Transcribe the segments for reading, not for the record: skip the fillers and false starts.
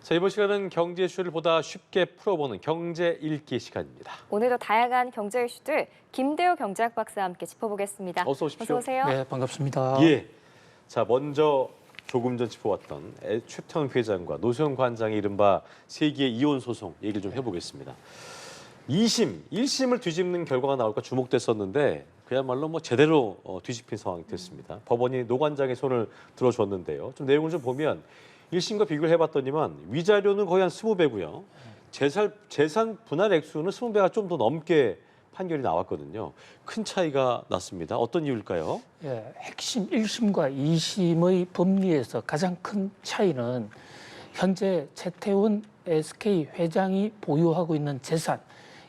자, 이번 시간은 경제 이슈를 보다 쉽게 풀어보는 경제 읽기 시간입니다. 오늘도 다양한 경제 이슈들 김대우 경제학 박사와 함께 짚어보겠습니다. 어서 오십시오. 어서 오세요. 네, 반갑습니다. 예. 자, 먼저 조금 전 짚어왔던 최태원 회장과 노소영 관장의 이른바 세기의 이혼 소송 얘기를 좀 해보겠습니다. 2심, 1심을 뒤집는 결과가 나올까 주목됐었는데 그야말로 뭐 제대로 뒤집힌 상황이 됐습니다. 법원이 노 관장의 손을 들어줬는데요. 좀 내용을 좀 보면 1심과 비교를 해봤더니만 위자료는 거의 한 20배고요. 재산 분할 액수는 20배가 좀 더 넘게 판결이 나왔거든요. 큰 차이가 났습니다. 어떤 이유일까요? 예, 핵심 1심과 2심의 법리에서 가장 큰 차이는 현재 최태원 SK 회장이 보유하고 있는 재산,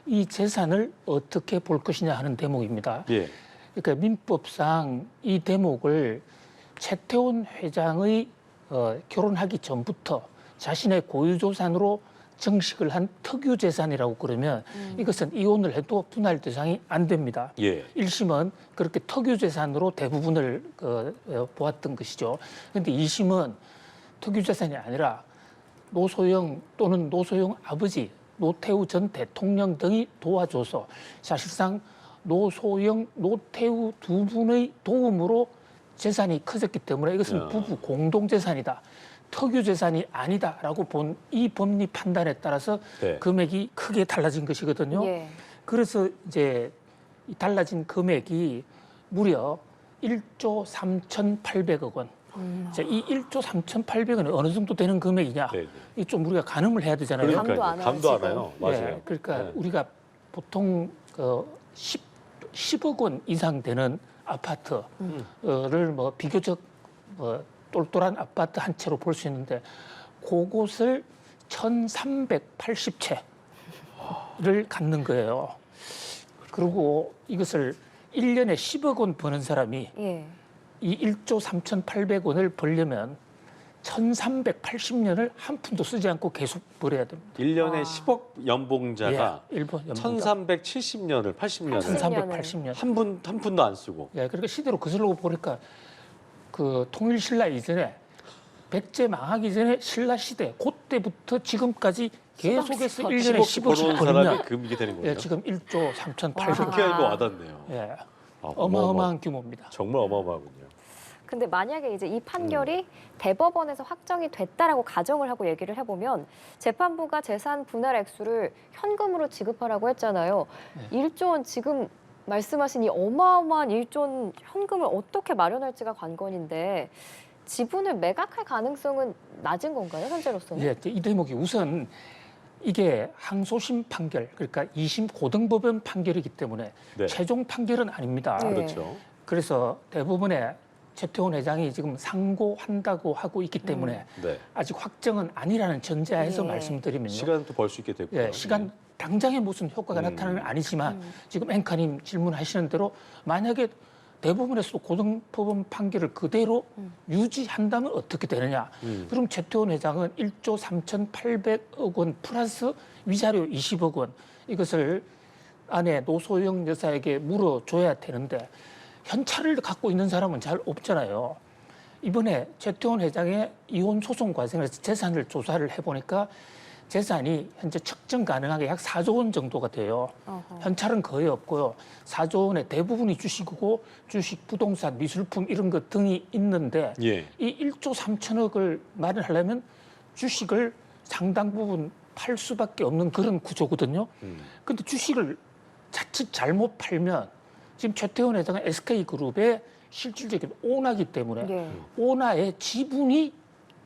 이 재산을 어떻게 볼 것이냐 하는 대목입니다. 예. 그러니까 민법상 이 대목을 최태원 회장의 결혼하기 전부터 자신의 고유재산으로 정식을 한 특유재산이라고 그러면 이것은 이혼을 해도 분할 대상이 안 됩니다. 예. 1심은 그렇게 특유재산으로 대부분을 보았던 것이죠. 그런데 2심은 특유재산이 아니라 노소영 또는 노소영 아버지 노태우 전 대통령 등이 도와줘서 사실상 노소영, 노태우 두 분의 도움으로 재산이 커졌기 때문에 이것은 부부 공동재산이다. 특유재산이 아니다라고 본 이 법리 판단에 따라서 네. 금액이 크게 달라진 것이거든요. 예. 그래서 이제 이 달라진 금액이 무려 1조 3,800억 원. 자, 이 1조 3,800원이 어느 정도 되는 금액이냐? 네, 네. 이 좀 우리가 가늠을 해야 되잖아요. 감도 안 감도 안 지금. 와요. 맞아요. 예, 그러니까 네. 우리가 보통 10억 원 이상 되는 아파트를 뭐 비교적 똘똘한 아파트 한 채로 볼 수 있는데 그곳을 1,380채를 갖는 거예요. 그리고 이것을 1년에 10억 원 버는 사람이 예. 이 1조 3,800원을 벌려면 1,380년을 한 푼도 쓰지 않고 계속 벌어야 됩니다. 1년에 10억 연봉자가 예, 일본 연봉자. 1370년을 80년을 1,380년. 한 푼도 안 쓰고. 예, 그러니까 시대로 거슬러 보니까 그 통일 신라 이전에 백제 망하기 전에 신라 시대 그때부터 지금까지 계속해서 1년에 10억 10억씩 벌어온 사람이 벌면 금액이 되는 거예요. 예, 지금 1조 3,800억. 그렇게 하니까 와닿네요. 예, 아, 어마어마한 규모입니다. 정말 어마어마하군요. 근데 만약에 이제 이 판결이 대법원에서 확정이 됐다라고 가정을 하고 얘기를 해보면 재판부가 재산 분할 액수를 현금으로 지급하라고 했잖아요. 네. 1조 원 지금 말씀하신 이 어마어마한 1조 원 현금을 어떻게 마련할지가 관건인데 지분을 매각할 가능성은 낮은 건가요, 현재로서는? 예, 이 대목이 우선 이게 항소심 판결, 그러니까 2심 고등법원 판결이기 때문에 네. 최종 판결은 아닙니다. 네. 그렇죠. 그래서 대부분의 최태원 회장이 지금 상고한다고 하고 있기 때문에 네. 아직 확정은 아니라는 전제하에서 네. 말씀드리면요. 시간도 벌 수 있게 됐고요. 예, 시간 당장에 무슨 효과가 나타나는 건 아니지만 지금 앵커님 질문하시는 대로 만약에 대부분에서도 고등법원 판결을 그대로 유지한다면 어떻게 되느냐. 그럼 최태원 회장은 1조 3,800억 원 플러스 위자료 20억 원 이것을 아내 노소영 여사에게 물어줘야 되는데 현찰을 갖고 있는 사람은 잘 없잖아요. 이번에 최태원 회장의 이혼 소송 과정에서 재산을 조사를 해보니까 재산이 현재 측정 가능하게 약 4조 원 정도가 돼요. 어허. 현찰은 거의 없고요. 4조 원의 대부분이 주식이고 주식, 부동산, 미술품 이런 것 등이 있는데 예. 이 1조 3천억을 마련하려면 주식을 상당 부분 팔 수밖에 없는 그런 구조거든요. 근데 주식을 자칫 잘못 팔면 지금 최태원 회장은 SK그룹의 실질적인 오너이기 때문에 예. 오너의 지분이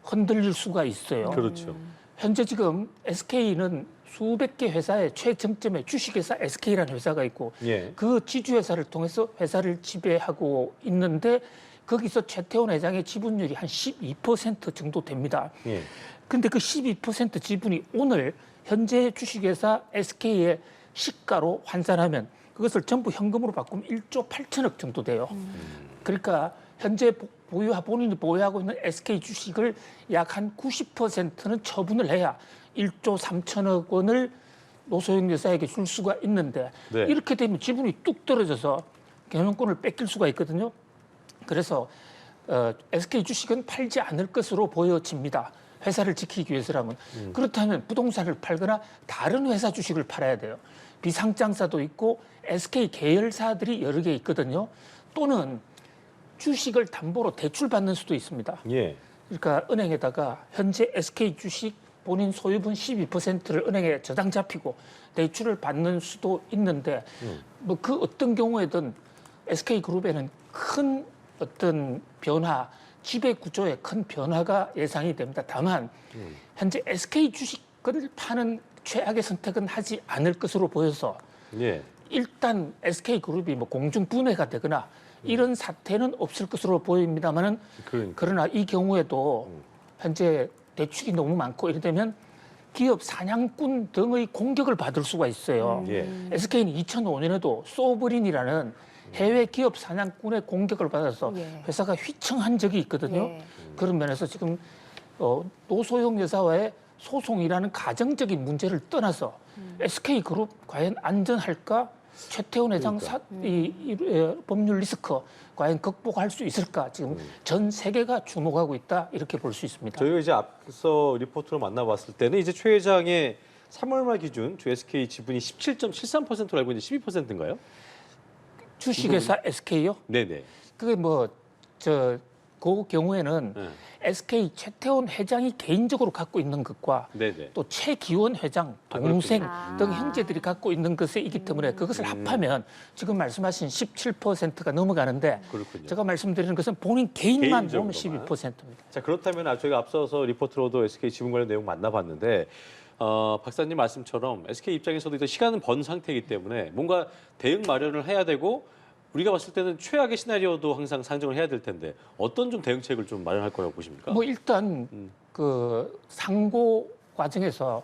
흔들릴 수가 있어요. 그렇죠. 현재 지금 SK는 수백 개 회사의 최정점에 주식회사 SK라는 회사가 있고 예. 그 지주회사를 통해서 회사를 지배하고 있는데 거기서 최태원 회장의 지분율이 한 12% 정도 됩니다. 예. 근데 그 12% 지분이 오늘 현재 주식회사 SK의 시가로 환산하면 그것을 전부 현금으로 바꾸면 1조 8천억 정도 돼요. 그러니까 현재 본인이 보유하고 있는 SK 주식을 약 한 90%는 처분을 해야 1조 3천억 원을 노소영 여사에게 줄 수가 있는데 네. 이렇게 되면 지분이 뚝 떨어져서 경영권을 뺏길 수가 있거든요. 그래서 SK 주식은 팔지 않을 것으로 보여집니다. 회사를 지키기 위해서라면 그렇다면 부동산을 팔거나 다른 회사 주식을 팔아야 돼요. 비상장사도 있고 SK 계열사들이 여러 개 있거든요. 또는 주식을 담보로 대출받는 수도 있습니다. 예. 그러니까 은행에다가 현재 SK 주식 본인 소유분 12%를 은행에 저당 잡히고 대출을 받는 수도 있는데 뭐 그 어떤 경우에든 SK그룹에는 큰 어떤 변화, 지배 구조에 큰 변화가 예상이 됩니다. 다만 현재 SK 주식을 파는 최악의 선택은 하지 않을 것으로 보여서 예. 일단 SK그룹이 뭐 공중 분해가 되거나 이런 사태는 없을 것으로 보입니다만은 그러니까. 그러나 이 경우에도 현재 대출이 너무 많고 이러면 기업 사냥꾼 등의 공격을 받을 수가 있어요. 예. SK는 2005년에도 소브린이라는 해외 기업 사냥꾼의 공격을 받아서 예. 회사가 휘청한 적이 있거든요. 예. 그런 면에서 지금 노소영 여사와의 소송이라는 가정적인 문제를 떠나서 SK그룹 과연 안전할까? 최태원 회장 법률 리스크 과연 극복할 수 있을까? 지금 전 세계가 주목하고 있다 이렇게 볼 수 있습니다. 저희가 이제 앞서 리포트로 만나봤을 때는 이제 최 회장의 3월 말 기준 주 SK 지분이 17.73%로 알고 있는데 12%인가요? 주식회사 SK요? 네네. 그게 그 경우에는 네. SK 최태원 회장이 개인적으로 갖고 있는 것과 네네. 또 최기원 회장 동생 그렇군요. 등 형제들이 갖고 있는 것이기 때문에 그것을 합하면 지금 말씀하신 17%가 넘어가는데 그렇군요. 제가 말씀드리는 것은 본인 개인만 보면 개인적으로만. 12%입니다. 자 그렇다면 저희가 앞서서 리포트로도 SK 지분 관련 내용 만나봤는데 박사님 말씀처럼 SK 입장에서도 일단 시간은 번 상태이기 때문에 뭔가 대응 마련을 해야 되고 우리가 봤을 때는 최악의 시나리오도 항상 상정을 해야 될 텐데 어떤 좀 대응책을 좀 마련할 거라고 보십니까? 뭐 일단 그 상고 과정에서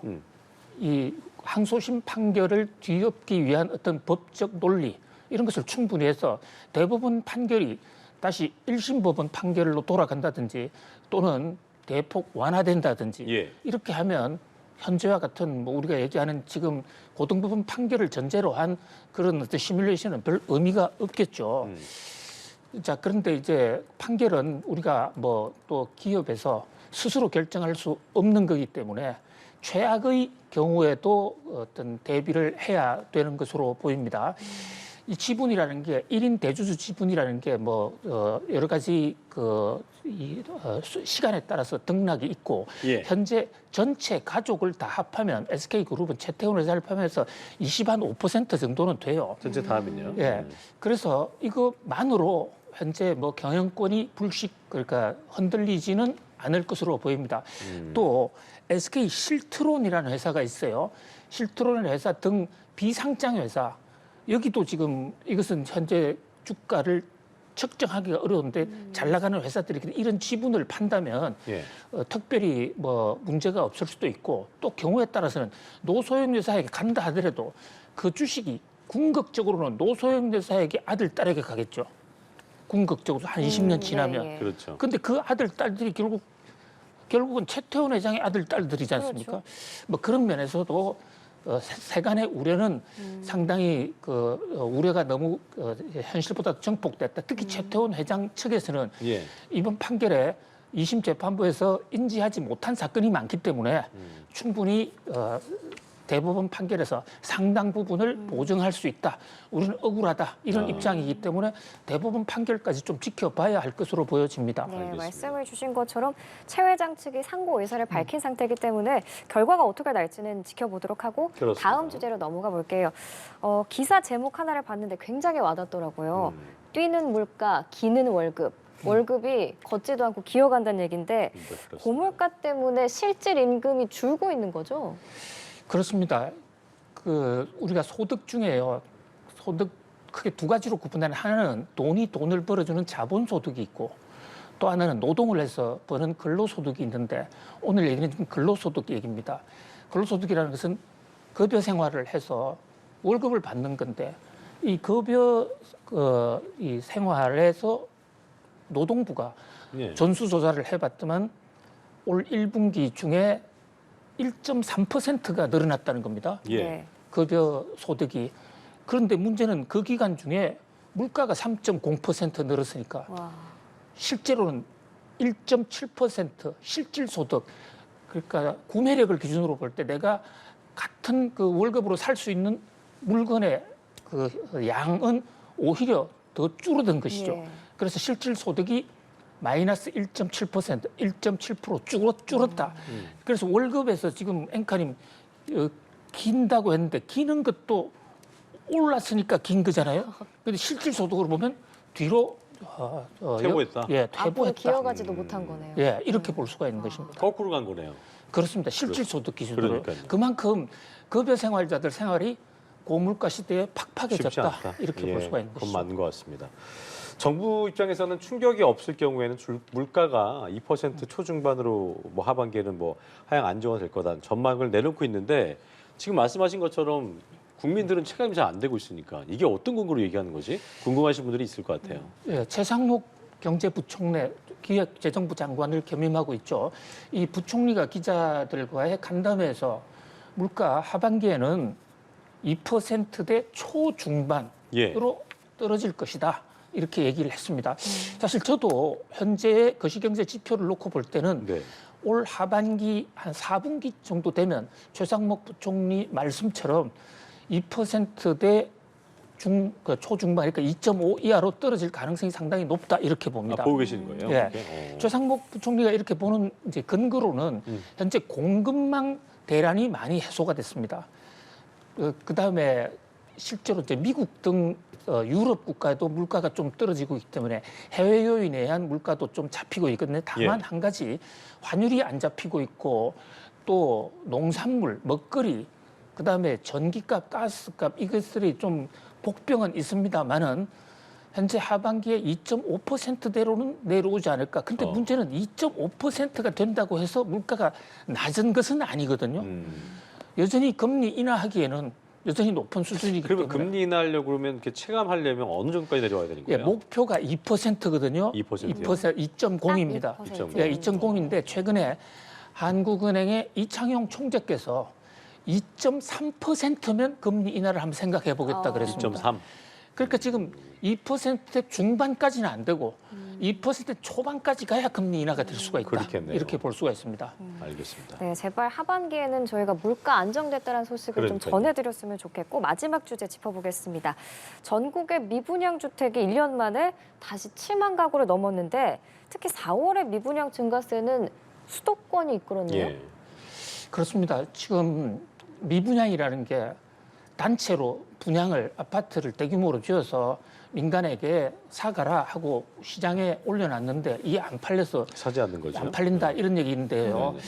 이 항소심 판결을 뒤엎기 위한 어떤 법적 논리 이런 것을 충분히 해서 대법원 판결이 다시 1심 법원 판결로 돌아간다든지 또는 대폭 완화된다든지 예. 이렇게 하면 현재와 같은 뭐 우리가 얘기하는 지금 고등법원 판결을 전제로 한 그런 어떤 시뮬레이션은 별 의미가 없겠죠. 자, 그런데 이제 판결은 우리가 뭐 또 기업에서 스스로 결정할 수 없는 거기 때문에 최악의 경우에도 어떤 대비를 해야 되는 것으로 보입니다. 이 지분이라는 게 1인 대주주 지분이라는 게 뭐 여러 가지 시간에 따라서 등락이 있고 예. 현재 전체 가족을 다 합하면 SK그룹은 최태원 회사를 포함해서 25% 정도는 돼요. 전체 다음은요. 예. 그래서 이것만으로 현재 뭐 경영권이 그러니까 흔들리지는 않을 것으로 보입니다. 또 SK 실트론이라는 회사가 있어요. 실트론이라는 회사 등 비상장 회사 여기도 지금 이것은 현재 주가를 측정하기가 어려운데 잘 나가는 회사들이 이런 지분을 판다면 예. 특별히 뭐 문제가 없을 수도 있고 또 경우에 따라서는 노소영 여사에게 간다 하더라도 그 주식이 궁극적으로는 노소영 여사에게 아들 딸에게 가겠죠. 궁극적으로 한 20년 지나면. 네, 예. 그렇죠. 근데 그 아들 딸들이 결국은 최태원 회장의 아들 딸들이지 않습니까? 그렇죠. 뭐 그런 면에서도 세간의 우려는 상당히 우려가 너무 현실보다 정폭됐다. 특히 최태원 회장 측에서는 예. 이번 판결에 2심 재판부에서 인지하지 못한 사건이 많기 때문에 충분히 대법원 판결에서 상당 부분을 보증할 수 있다. 우리는 억울하다. 이런 입장이기 때문에 대법원 판결까지 좀 지켜봐야 할 것으로 보여집니다. 네, 알겠습니다. 말씀을 주신 것처럼 최 회장 측이 상고 의사를 밝힌 상태이기 때문에 결과가 어떻게 날지는 지켜보도록 하고 그렇습니다. 다음 주제로 넘어가 볼게요. 기사 제목 하나를 봤는데 굉장히 와닿더라고요. 뛰는 물가, 기는 월급. 월급이 걷지도 않고 기어간다는 얘기인데 그렇습니다. 고물가 때문에 실질 임금이 줄고 있는 거죠? 그렇습니다. 우리가 소득 중에요. 소득 크게 두 가지로 구분하는 하나는 돈을 벌어주는 자본소득이 있고 또 하나는 노동을 해서 버는 근로소득이 있는데 오늘 얘기는 지금 근로소득 얘기입니다. 근로소득이라는 것은 급여 생활을 해서 월급을 받는 건데 이 급여 이 생활에서 노동부가 예. 전수조사를 해봤더만 올 1분기 중에 1.3%가 늘어났다는 겁니다. 예. 네. 급여 소득이. 그런데 문제는 그 기간 중에 물가가 3.0% 늘었으니까 와. 실제로는 1.7% 실질 소득 그러니까 구매력을 기준으로 볼 때 내가 같은 그 월급으로 살 수 있는 물건의 그 양은 오히려 더 줄어든 것이죠. 예. 그래서 실질 소득이 마이너스 1.7%, 1.7% 줄었다. 그래서 월급에서 지금 앵커님 긴다고 했는데 기는 것도 올랐으니까 긴 거잖아요. 근데 실질 소득으로 보면 뒤로 퇴보했다. 예, 앞으로 퇴보했다. 기어가지도 못한 거네요. 예, 이렇게 볼 수가 있는 것입니다. 거꾸로 간 거네요. 그렇습니다. 실질 소득 기준으로. 그러니까요. 그만큼 급여 생활자들 생활이 고물가 시대에 쉽지 팍팍해졌다. 않다. 이렇게 예, 볼 수가 있는 그건 것이죠. 맞는 것 같습니다. 정부 입장에서는 충격이 없을 경우에는 물가가 2% 초중반으로 뭐 하반기에는 뭐 하향 안정화 될 거다 전망을 내놓고 있는데 지금 말씀하신 것처럼 국민들은 체감이 잘 안 되고 있으니까 이게 어떤 근거로 얘기하는 거지? 궁금하신 분들이 있을 것 같아요. 예, 최상목 경제부총리 기획재정부 장관을 겸임하고 있죠. 이 부총리가 기자들과의 간담회에서 물가 하반기에는 2%대 초중반으로 예. 떨어질 것이다. 이렇게 얘기를 했습니다. 사실 저도 현재 거시경제 지표를 놓고 볼 때는 네. 올 하반기 한 4분기 정도 되면 최상목 부총리 말씀처럼 2%대 초중반, 그러니까 2.5 이하로 떨어질 가능성이 상당히 높다 이렇게 봅니다. 보고 계시는 거예요? 예. 이렇게? 최상목 부총리가 이렇게 보는 이제 근거로는 현재 공급망 대란이 많이 해소가 됐습니다. 그다음에 실제로 이제 미국 등 유럽 국가에도 물가가 좀 떨어지고 있기 때문에 해외 요인에 의한 물가도 좀 잡히고 있거든요. 다만 예. 한 가지 환율이 안 잡히고 있고 또 농산물, 먹거리, 그다음에 전기값, 가스값 이것들이 좀 복병은 있습니다만은 현재 하반기에 2.5%대로는 내려오지 않을까. 근데 문제는 2.5%가 된다고 해서 물가가 낮은 것은 아니거든요. 여전히 금리 인하하기에는 여전히 높은 수준이기 그러면 때문에. 금리 인하하려고 그러면 이렇게 체감하려면 어느 정도까지 내려와야 되는 예, 거예요? 목표가 2%거든요. 2%요? 2.0입니다. 2%. 예, 2.0인데 최근에 한국은행의 이창용 총재께서 2.3%면 금리 인하를 한번 생각해 보겠다 그랬습니다. 2.3. 그러니까 지금 2% 중반까지는 안 되고 2% 초반까지 가야 금리 인하가 될 수가 있다. 그렇겠네요. 이렇게 볼 수가 있습니다. 알겠습니다. 네, 제발 하반기에는 저희가 물가 안정됐다는 소식을 좀 그러니까요. 전해드렸으면 좋겠고 마지막 주제 짚어보겠습니다. 전국의 미분양 주택이 1년 만에 다시 7만 가구를 넘었는데 특히 4월의 미분양 증가세는 수도권이 이끌었네요. 예. 그렇습니다. 지금 미분양이라는 게 단체로 분양을 아파트를 대규모로 지어서 민간에게 사가라 하고 시장에 올려놨는데 이게 안 팔려서 사지 않는 거죠? 안 팔린다 이런 얘기인데요. 네네.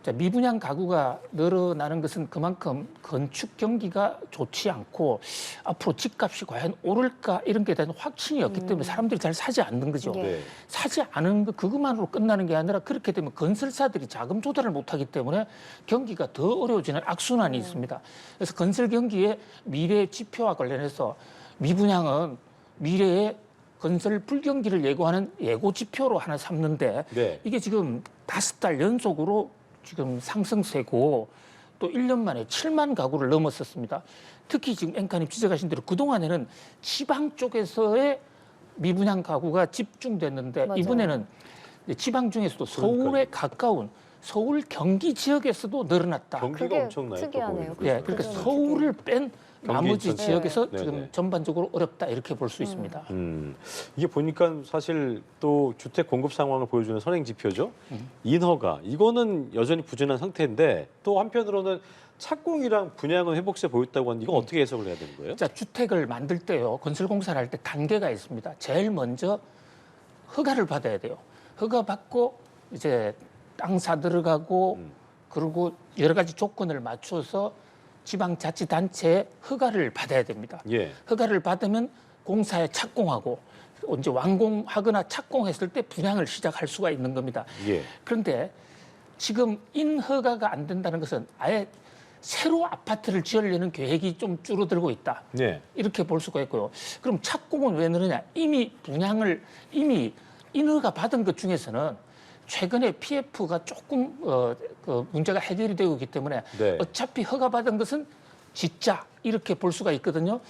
자, 미분양 가구가 늘어나는 것은 그만큼 건축 경기가 좋지 않고 앞으로 집값이 과연 오를까 이런 게 대한 확신이 없기 때문에 사람들이 잘 사지 않는 거죠. 예. 네. 사지 않은 거 그것만으로 끝나는 게 아니라 그렇게 되면 건설사들이 자금 조달을 못하기 때문에 경기가 더 어려워지는 악순환이 있습니다. 그래서 건설 경기의 미래 지표와 관련해서 미분양은 미래의 건설 불경기를 예고하는 예고 지표로 하나 삼는데 네. 이게 지금 5달 연속으로 지금 상승세고 또 1년 만에 7만 가구를 넘었었습니다. 특히 지금 앵커님 지적하신 대로 그동안에는 지방 쪽에서의 미분양 가구가 집중됐는데 맞아요. 이번에는 지방 중에서도 서울에 가까운 서울 경기 지역에서도 늘어났다. 경기가 그게 엄청나요. 또 특이하네요. 보니까. 예, 그러니까 그죠. 서울을 뺀 나머지 전체. 지역에서 네. 지금 네네. 전반적으로 어렵다 이렇게 볼 수 있습니다. 이게 보니까 사실 또 주택 공급 상황을 보여주는 선행 지표죠. 인허가 이거는 여전히 부진한 상태인데 또 한편으로는 착공이랑 분양은 회복세 보였다고 하는데 이건 어떻게 해석을 해야 되는 거예요? 음. 자, 주택을 만들 때요, 건설공사를 할 때 단계가 있습니다. 제일 먼저 허가를 받아야 돼요. 허가 받고 이제 땅 사 들어가고 그리고 여러 가지 조건을 맞춰서 지방자치단체에 허가를 받아야 됩니다. 예. 허가를 받으면 공사에 착공하고 이제 완공하거나 착공했을 때 분양을 시작할 수가 있는 겁니다. 예. 그런데 지금 인허가가 안 된다는 것은 아예 새로 아파트를 지으려는 계획이 좀 줄어들고 있다. 네. 이렇게 볼 수가 있고요. 그럼 착공은 왜 늘으냐? 이미 인허가 받은 것 중에서는 최근에 PF가 조금 그 문제가 해결이 되고 있기 때문에 네. 어차피 허가받은 것은 짓자 이렇게 볼 수가 있거든요.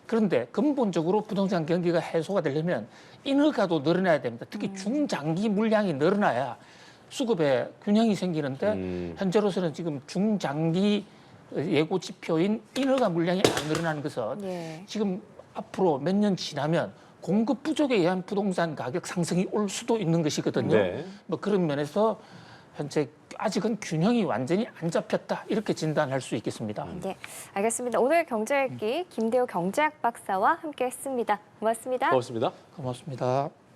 그런데 근본적으로 부동산 경기가 해소가 되려면 인허가도 늘어나야 됩니다. 특히 중장기 물량이 늘어나야 수급에 균형이 생기는데 현재로서는 지금 중장기 예고 지표인 인허가 물량이 안 늘어나는 것은 예. 지금 앞으로 몇 년 지나면 공급 부족에 의한 부동산 가격 상승이 올 수도 있는 것이거든요. 네. 뭐 그런 면에서 현재 아직은 균형이 완전히 안 잡혔다 이렇게 진단할 수 있겠습니다. 네, 알겠습니다. 오늘 경제 읽기 김대호 경제학 박사와 함께했습니다. 고맙습니다. 고맙습니다. 고맙습니다.